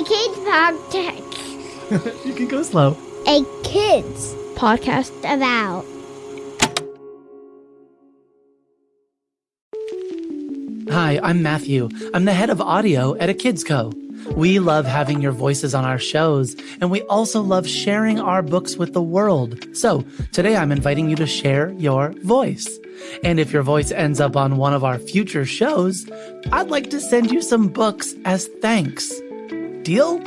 kids podcast. You can go slow. A kids podcast about. Hi, I'm Matthew. I'm the head of audio at A Kids Co. We love having your voices on our shows, and we also love sharing our books with the world. So today I'm inviting you to share your voice. And if your voice ends up on one of our future shows, I'd like to send you some books as thanks. Deal?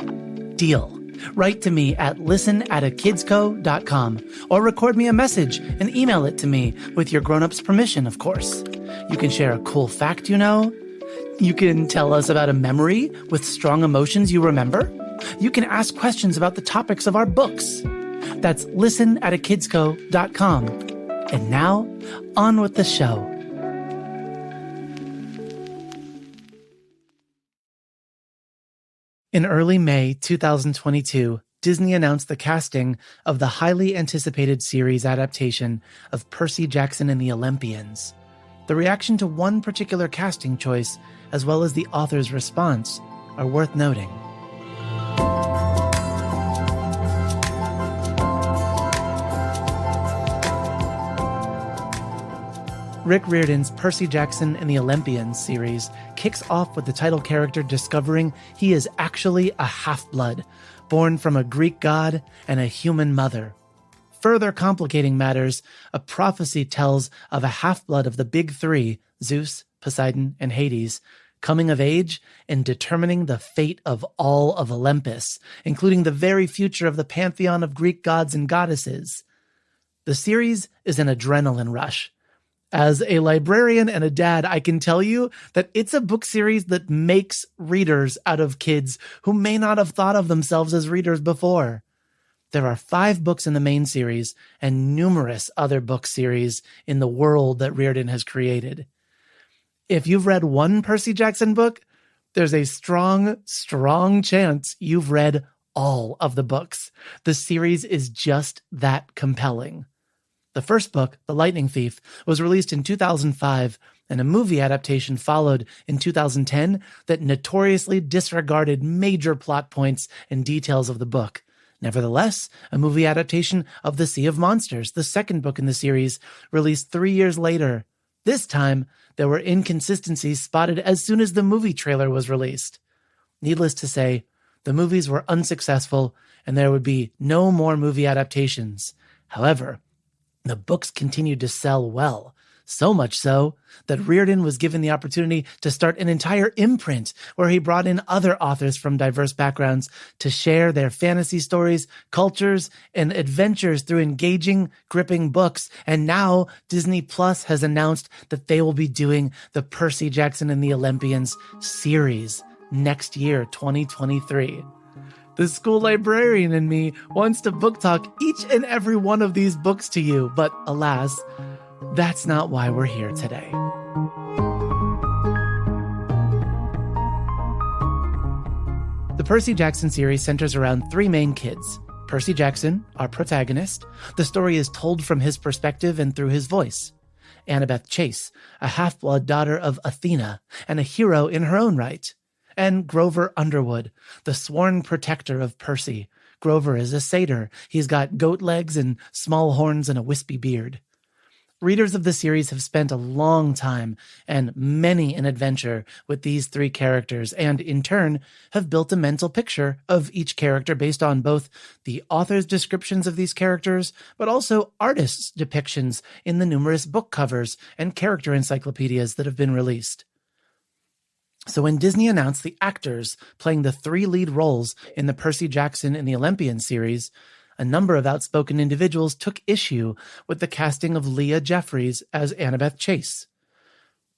Deal. Write to me at listen@akidsco.com or record me a message and email it to me with your grown-up's permission, of course. You can share a cool fact you know. You can tell us about a memory with strong emotions you remember. You can ask questions about the topics of our books. That's listen@akidsco.com. And now, on with the show. In early May 2022, Disney announced the casting of the highly anticipated series adaptation of Percy Jackson and the Olympians. The reaction to one particular casting choice, as well as the author's response, are worth noting. Rick Riordan's Percy Jackson and the Olympians series kicks off with the title character discovering he is actually a half-blood, born from a Greek god and a human mother. Further complicating matters, a prophecy tells of a half-blood of the big three, Zeus, Poseidon, and Hades, coming of age and determining the fate of all of Olympus, including the very future of the pantheon of Greek gods and goddesses. The series is an adrenaline rush. As a librarian and a dad, I can tell you that it's a book series that makes readers out of kids who may not have thought of themselves as readers before. There are 5 books in the main series and numerous other book series in the world that Riordan has created. If you've read one Percy Jackson book, there's a strong chance you've read all of the books. The series is just that compelling. The first book, The Lightning Thief, was released in 2005, and a movie adaptation followed in 2010 that notoriously disregarded major plot points and details of the book. Nevertheless, a movie adaptation of The Sea of Monsters, the second book in the series, released 3 years later. This time, there were inconsistencies spotted as soon as the movie trailer was released. Needless to say, the movies were unsuccessful, and there would be no more movie adaptations. However, the books continued to sell well, so much so that Riordan was given the opportunity to start an entire imprint where he brought in other authors from diverse backgrounds to share their fantasy stories, cultures, and adventures through engaging, gripping books. And now Disney Plus has announced that they will be doing the Percy Jackson and the Olympians series next year, 2023. The school librarian in me wants to book talk each and every one of these books to you, but alas, that's not why we're here today. The Percy Jackson series centers around 3 main kids. Percy Jackson, our protagonist. The story is told from his perspective and through his voice. Annabeth Chase, a half-blood daughter of Athena and a hero in her own right. And Grover Underwood, the sworn protector of Percy. Grover is a satyr. He's got goat legs and small horns and a wispy beard. Readers of the series have spent a long time and many an adventure with these 3 characters, and in turn have built a mental picture of each character based on both the author's descriptions of these characters, but also artists' depictions in the numerous book covers and character encyclopedias that have been released. So when Disney announced the actors playing the 3 lead roles in the Percy Jackson and the Olympians series, a number of outspoken individuals took issue with the casting of Leah Jeffries as Annabeth Chase.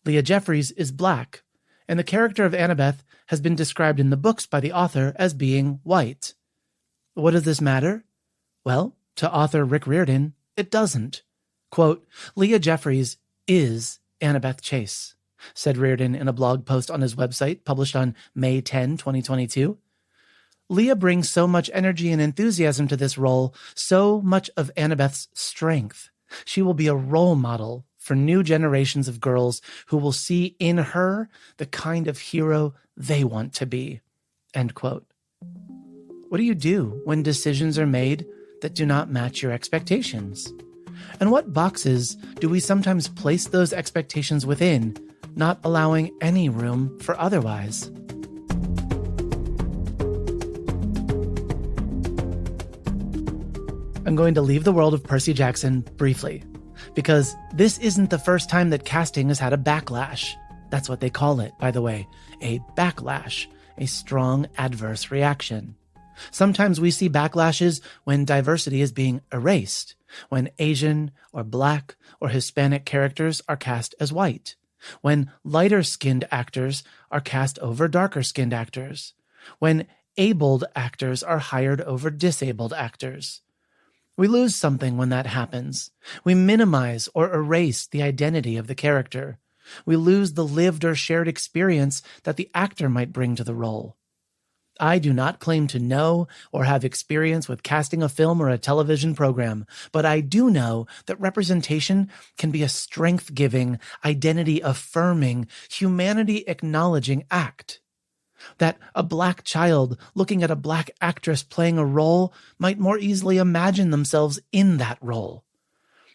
Leah Jeffries is Black, and the character of Annabeth has been described in the books by the author as being white. What does this matter? Well, to author Rick Riordan, it doesn't. Quote, Leah Jeffries is Annabeth Chase, said Riordan in a blog post on his website published on May 10, 2022. Leah brings so much energy and enthusiasm to this role, so much of Annabeth's strength. She will be a role model for new generations of girls who will see in her the kind of hero they want to be. End quote. What do you do when decisions are made that do not match your expectations? And what boxes do we sometimes place those expectations within, not allowing any room for otherwise? I'm going to leave the world of Percy Jackson briefly, because this isn't the first time that casting has had a backlash. That's what they call it, by the way, a backlash, a strong adverse reaction. Sometimes we see backlashes when diversity is being erased, when Asian or Black or Hispanic characters are cast as white, when lighter-skinned actors are cast over darker-skinned actors, when abled actors are hired over disabled actors. We lose something when that happens. We minimize or erase the identity of the character. We lose the lived or shared experience that the actor might bring to the role. I do not claim to know or have experience with casting a film or a television program, but I do know that representation can be a strength-giving, identity-affirming, humanity-acknowledging act. That a Black child looking at a Black actress playing a role might more easily imagine themselves in that role.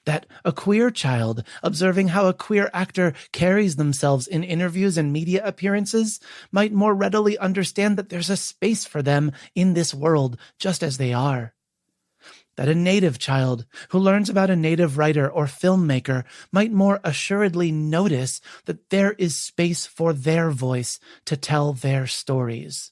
That a queer child observing how a queer actor carries themselves in interviews and media appearances might more readily understand that there's a space for them in this world just as they are. That a Native child who learns about a Native writer or filmmaker might more assuredly notice that there is space for their voice to tell their stories.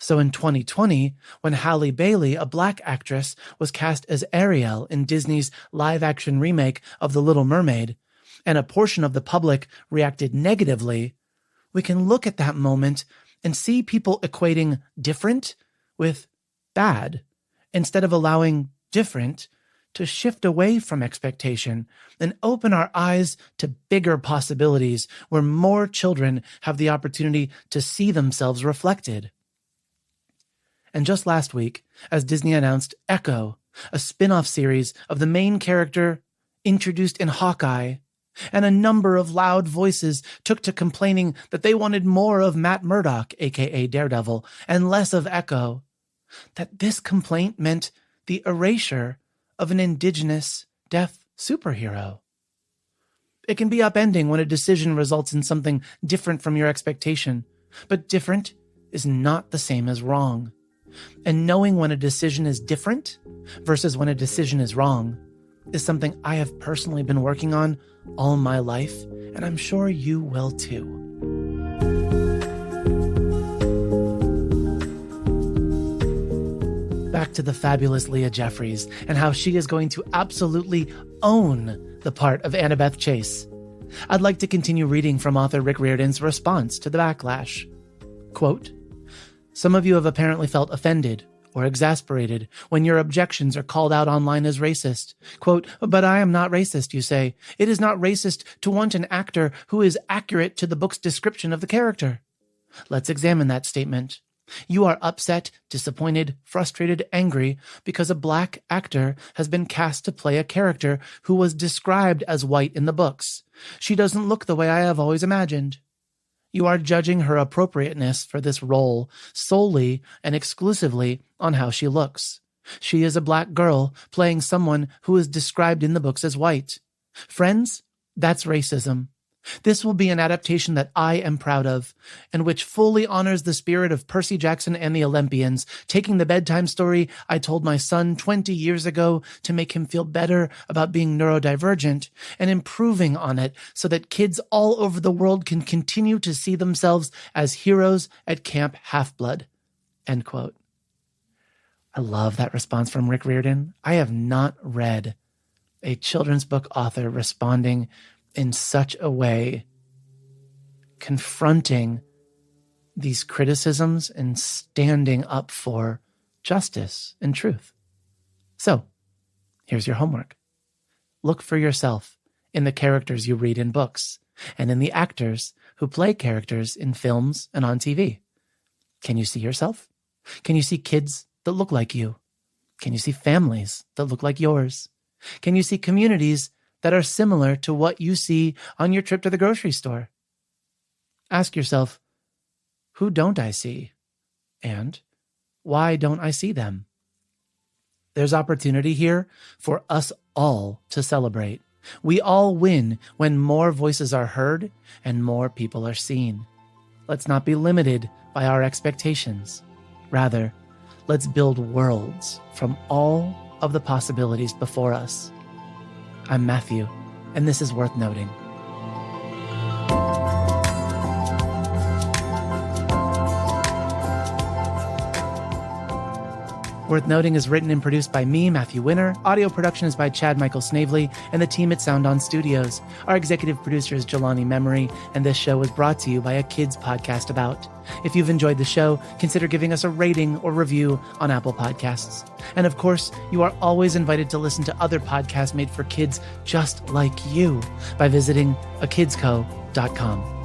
So in 2020, when Halle Bailey, a Black actress, was cast as Ariel in Disney's live-action remake of The Little Mermaid, and a portion of the public reacted negatively, we can look at that moment and see people equating different with bad, instead of allowing different to shift away from expectation and open our eyes to bigger possibilities where more children have the opportunity to see themselves reflected. And just last week, as Disney announced Echo, a spin-off series of the main character introduced in Hawkeye, and a number of loud voices took to complaining that they wanted more of Matt Murdock, aka Daredevil, and less of Echo, that this complaint meant the erasure of an indigenous, deaf superhero. It can be upending when a decision results in something different from your expectation, but different is not the same as wrong. And knowing when a decision is different versus when a decision is wrong is something I have personally been working on all my life, and I'm sure you will too. Back to the fabulous Leah Jeffries and how she is going to absolutely own the part of Annabeth Chase. I'd like to continue reading from author Rick Riordan's response to the backlash. Quote, "Some of you have apparently felt offended or exasperated when your objections are called out online as racist. Quote, but I am not racist, you say. It is not racist to want an actor who is accurate to the book's description of the character. Let's examine that statement. You are upset, disappointed, frustrated, angry because a Black actor has been cast to play a character who was described as white in the books. She doesn't look the way I have always imagined. You are judging her appropriateness for this role solely and exclusively on how she looks. She is a Black girl playing someone who is described in the books as white. Friends, that's racism. This will be an adaptation that I am proud of, and which fully honors the spirit of Percy Jackson and the Olympians, taking the bedtime story I told my son 20 years ago to make him feel better about being neurodivergent, and improving on it so that kids all over the world can continue to see themselves as heroes at Camp Half-Blood." End quote. I love that response from Rick Riordan. I have not read a children's book author responding in such a way, confronting these criticisms and standing up for justice and truth. So, here's your homework. Look for yourself in the characters you read in books and in the actors who play characters in films and on TV. Can you see yourself? Can you see kids that look like you? Can you see families that look like yours? Can you see communities that are similar to what you see on your trip to the grocery store? Ask yourself, who don't I see? And why don't I see them? There's opportunity here for us all to celebrate. We all win when more voices are heard and more people are seen. Let's not be limited by our expectations. Rather, let's build worlds from all of the possibilities before us. I'm Matthew, and this is Worth Noting. Worth Noting is written and produced by me, Matthew Winner. Audio production is by Chad Michael Snavely and the team at Sound On Studios. Our executive producer is Jelani Memory, and this show was brought to you by a kids podcast about. If you've enjoyed the show, consider giving us a rating or review on Apple Podcasts. And of course, you are always invited to listen to other podcasts made for kids just like you by visiting akidsco.com.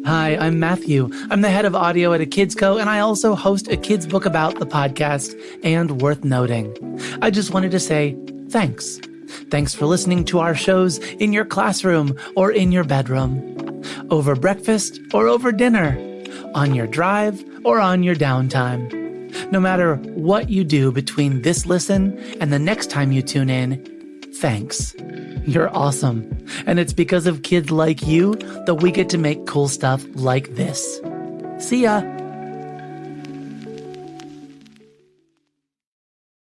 Hi, I'm Matthew. I'm the head of audio at Akidsco, and I also host a kids book about the podcast and Worth Noting. I just wanted to say thanks. Thanks for listening to our shows in your classroom or in your bedroom, over breakfast or over dinner, on your drive or on your downtime. No matter what you do between this listen and the next time you tune in, thanks. You're awesome. And it's because of kids like you that we get to make cool stuff like this. See ya.